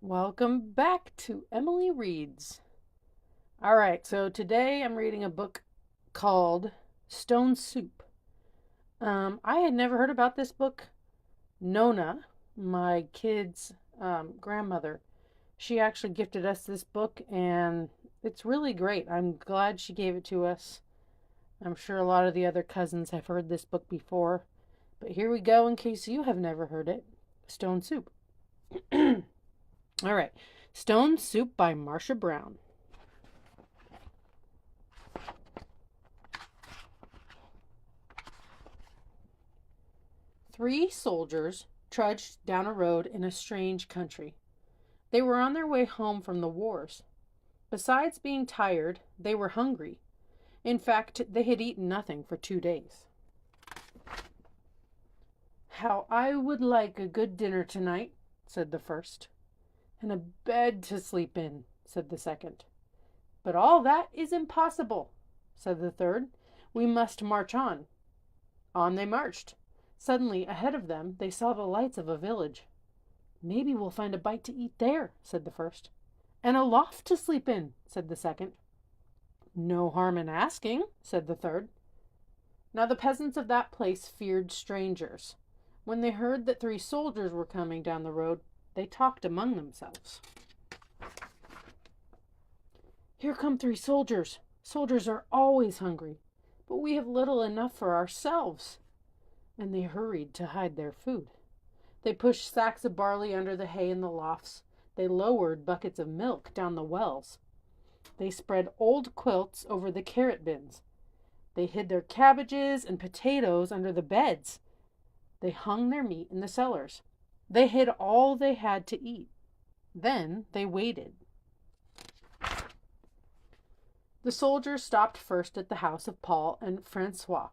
Welcome back to Emily Reads. All right, so today I'm reading a book called Stone Soup. I had never heard about this book. Nona, my kid's grandmother, she actually gifted us this book, and it's really great. I'm glad she gave it to us. I'm sure a lot of the other cousins have heard this book before, but here we go in case you have never heard it. Stone Soup. All right. Stone Soup by Marcia Brown. Three soldiers trudged down a road in a strange country. They were on their way home from the wars. Besides being tired, they were hungry. In fact, they had eaten nothing for 2 days. "How I would like a good dinner tonight," said the first. "And a bed to sleep in," said the second. "But all that is impossible," said the third. "We must march on." On they marched. Suddenly, ahead of them, they saw the lights of a village. "Maybe we'll find a bite to eat there," said the first. "And a loft to sleep in," said the second. "No harm in asking," said the third. Now the peasants of that place feared strangers. When they heard that three soldiers were coming down the road, they talked among themselves. "Here come three soldiers. Soldiers are always hungry, but we have little enough for ourselves." And they hurried to hide their food. They pushed sacks of barley under the hay in the lofts. They lowered buckets of milk down the wells. They spread old quilts over the carrot bins. They hid their cabbages and potatoes under the beds. They hung their meat in the cellars. They hid all they had to eat. Then they waited. The soldiers stopped first at the house of Paul and Francois.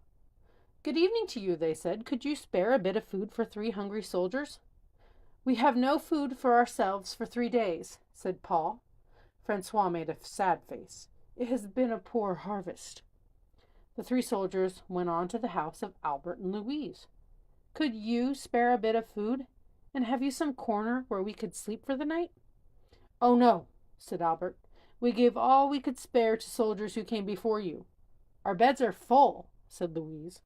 "Good evening to you," they said. "Could you spare a bit of food for three hungry soldiers?" "We have no food for ourselves for 3 days," said Paul. Francois made a sad face. "It has been a poor harvest." The three soldiers went on to the house of Albert and Louise. "Could you spare a bit of food? And have you some corner where we could sleep for the night?" "Oh, no," said Albert. "We gave all we could spare to soldiers who came before you." "Our beds are full," said Louise.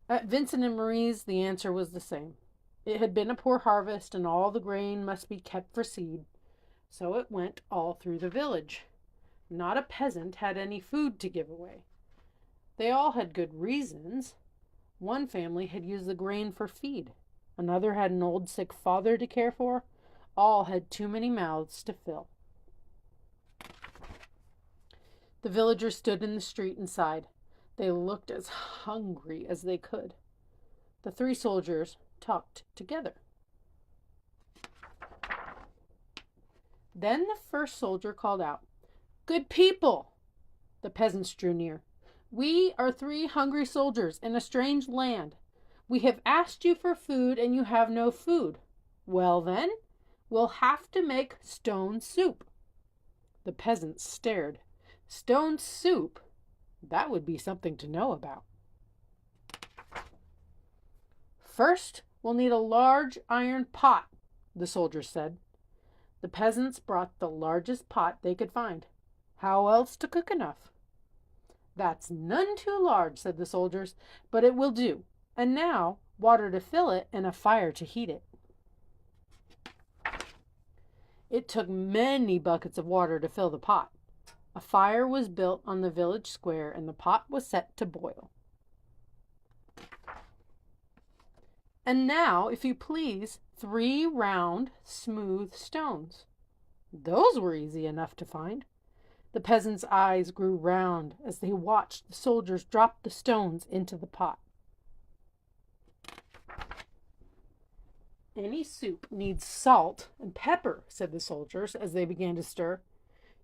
At Vincent and Marie's, the answer was the same. It had been a poor harvest, and all the grain must be kept for seed. So it went all through the village. Not a peasant had any food to give away. They all had good reasons. One family had used the grain for feed. Another had an old sick father to care for. All had too many mouths to fill. The villagers stood in the street and sighed. They looked as hungry as they could. The three soldiers talked together. Then the first soldier called out, "Good people!" The peasants drew near. "We are three hungry soldiers in a strange land. We have asked you for food and you have no food. Well then, we'll have to make stone soup." The peasants stared. Stone soup? That would be something to know about. "First, we'll need a large iron pot," the soldiers said. The peasants brought the largest pot they could find. How else to cook enough? "That's none too large," said the soldiers, "but it will do. And now, water to fill it and a fire to heat it." It took many buckets of water to fill the pot. A fire was built on the village square, and the pot was set to boil. "And now, if you please, 3 round, smooth stones." Those were easy enough to find. The peasants' eyes grew round as they watched the soldiers drop the stones into the pot. "Any soup needs salt and pepper," said the soldiers as they began to stir.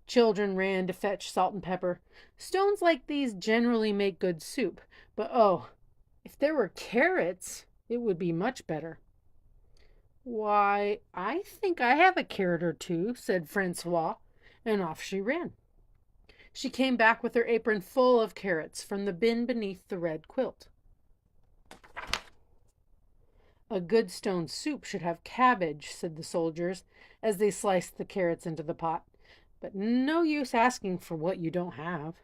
Children ran to fetch salt and pepper. Stones like these generally make good soup, but oh, if there were carrots, it would be much better. "Why, I think I have a carrot or two," said Francois, and off she ran. She came back with her apron full of carrots from the bin beneath the red quilt. A good stone soup should have cabbage, said the soldiers, as they sliced the carrots into the pot. But no use asking for what you don't have.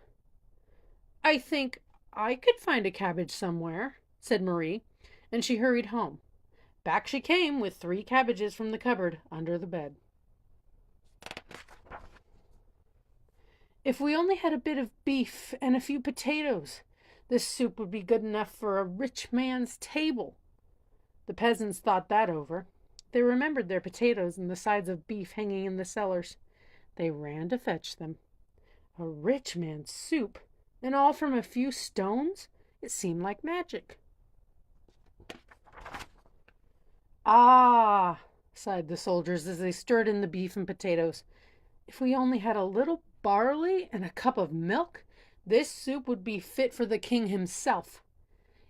I think I could find a cabbage somewhere, said Marie, and she hurried home. Back she came with 3 cabbages from the cupboard under the bed. If we only had a bit of beef and a few potatoes, this soup would be good enough for a rich man's table. The peasants thought that over. They remembered their potatoes and the sides of beef hanging in the cellars. They ran to fetch them. A rich man's soup, and all from a few stones? It seemed like magic. Ah, sighed the soldiers as they stirred in the beef and potatoes. If we only had a little barley and a cup of milk, this soup would be fit for the king himself.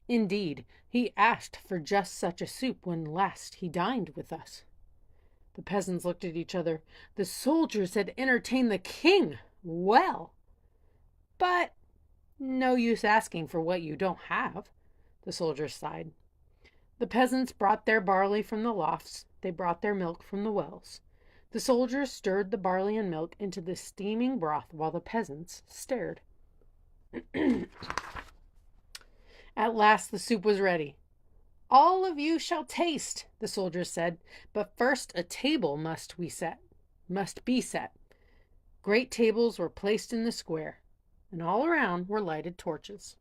Indeed, he asked for just such a soup when last he dined with us. The peasants looked at each other. The soldiers had entertained the king well. But no use asking for what you don't have, the soldiers sighed. The peasants brought their barley from the lofts. They brought their milk from the wells. The soldiers stirred the barley and milk into the steaming broth while the peasants stared. At last the soup was ready. All of you shall taste, the soldiers said, but first a table must be set. Great tables were placed in the square, and all around were lighted torches.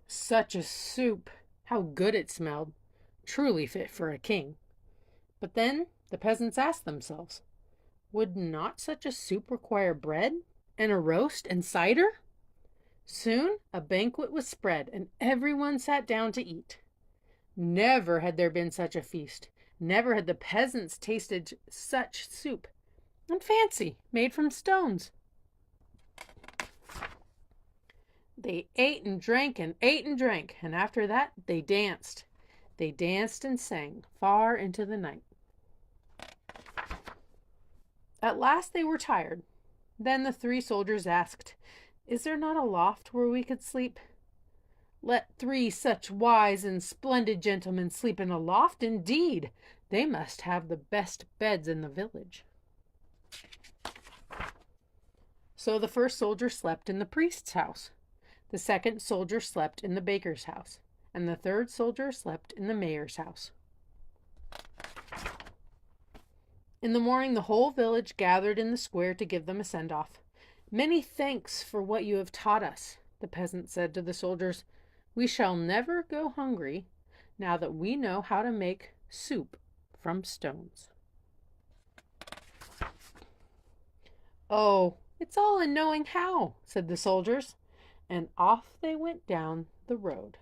Such a soup! How good it smelled! Truly fit for a king. But then the peasants asked themselves, would not such a soup require bread and a roast and cider? Soon a banquet was spread, and everyone sat down to eat. Never had there been such a feast. Never had the peasants tasted such soup. And fancy, made from stones. They ate and drank and ate and drank, and after that they danced. They danced and sang far into the night. At last they were tired. Then the 3 soldiers asked, is there not a loft where we could sleep? Let 3 such wise and splendid gentlemen sleep in a loft, indeed! They must have the best beds in the village. So the first soldier slept in the priest's house. The second soldier slept in the baker's house, and the third soldier slept in the mayor's house. In the morning, the whole village gathered in the square to give them a send-off. Many thanks for what you have taught us, the peasant said to the soldiers. We shall never go hungry now that we know how to make soup from stones. Oh, it's all in knowing how, said the soldiers, and off they went down the road.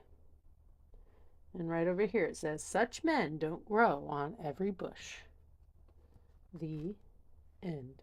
And right over here it says, such men don't grow on every bush. The end.